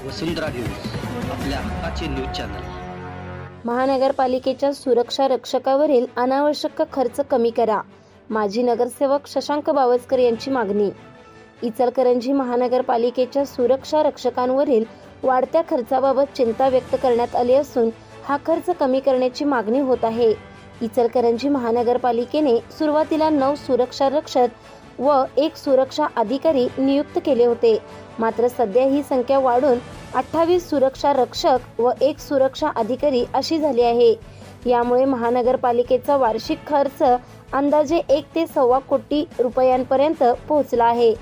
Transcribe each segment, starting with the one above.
वसुंधरा news, आपल्या हक्काचे news channel. महानगरपालिकेच्या सुरक्षा रक्षकावरील अनावश्यक खर्च कमी करा, माजी नगरसेवक शशांक बावस्कर यांची मागणी। इचलकरंजी महानगरपालिकेच्या सुरक्षा रक्षकांवरील वाढत्या खर्चाबाबत चिंता व्यक्त करण्यात आली असून हा खर्च कमी करण्याची मागणी होत आहे। इचलकरंजी महानगरपालिकेने सुरुवातीला 9 सुरक्षा रक्षक व 1 सुरक्षा अधिकारी नियुक्त केले होते, मात्र सध्या ही संख्या वाढून 28 सुरक्षा रक्षक व 1 सुरक्षा अधिकारी अशी झाली आहे। यामुळे महानगरपालिकेचा वार्षिक खर्च अंदाजे 1 ते 1.25 कोटी रुपयांपर्यंत पोहोचला आहे।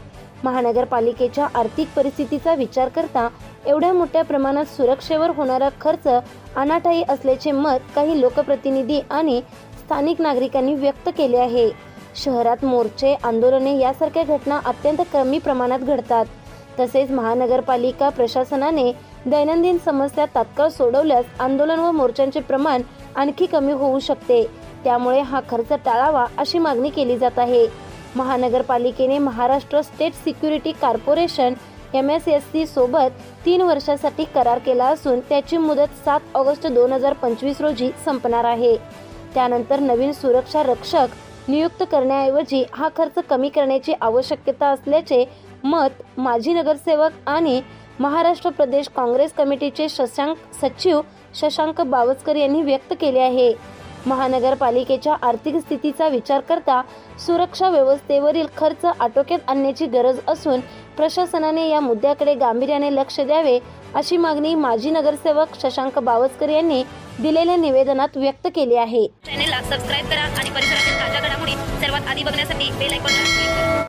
महानगरपालिकेच्या आर्थिक परिस्थितीचा विचार करता एवढ्या मोठ्या प्रमाणात सुरक्षेवर होणारा खर्च अनाठायी असल्याचे मत काही लोकप्रतिनिधी आणि स्थानिक नागरिकांनी व्यक्त केले आहे। शहरात मोर्चे, आंदोलने यासारख्या घटना अत्यंत कमी प्रमाणात घडतात। तसेच महानगरपालिका प्रशासनाने दैनंदिन समस्या तात्काळ सोडवल्यास आंदोलन व मोर्चांचे प्रमाण आणखी कमी होऊ शकते। त्यामुळे हा खर्च टाळावा अशी मागणी केली जात आहे। महानगरपालिकेने Maharashtra state security corporation MSSC सोबत 3 वर्षासाठी करार केला असून त्याची मुदत 7 ऑगस्ट 2025 रोजी संपणार आहे। त्यानंतर नवीन सुरक्षा रक्षक नियुक्त करण्याऐवजी हा खर्च कमी करण्याची आवश्यकता असल्याचे मत माजी नगरसेवक आणि महाराष्ट्र प्रदेश काँग्रेस कमिटीचे सचिव शशांक बावस्कर यांनी व्यक्त केले आहे। महानगरपालिकेच्या आर्थिक स्थितीचा विचार करता सुरक्षा व्यवस्थेवरील खर्च आटोक्यात आणण्याची गरज असून प्रशासनाने या मुद्द्याकडे गांभीर्याने लक्ष द्यावे अशी मागणी माजी नगरसेवक शशांक बावस्कर यांनी दिलेल्या निवेदनात व्यक्त केली आहे। चॅनलला सबस्क्राइब करा आणि परिसरातील ताज्या घडामोडी सर्वात आधी बघण्यासाठी बेल आयकॉनला क्लिक करा।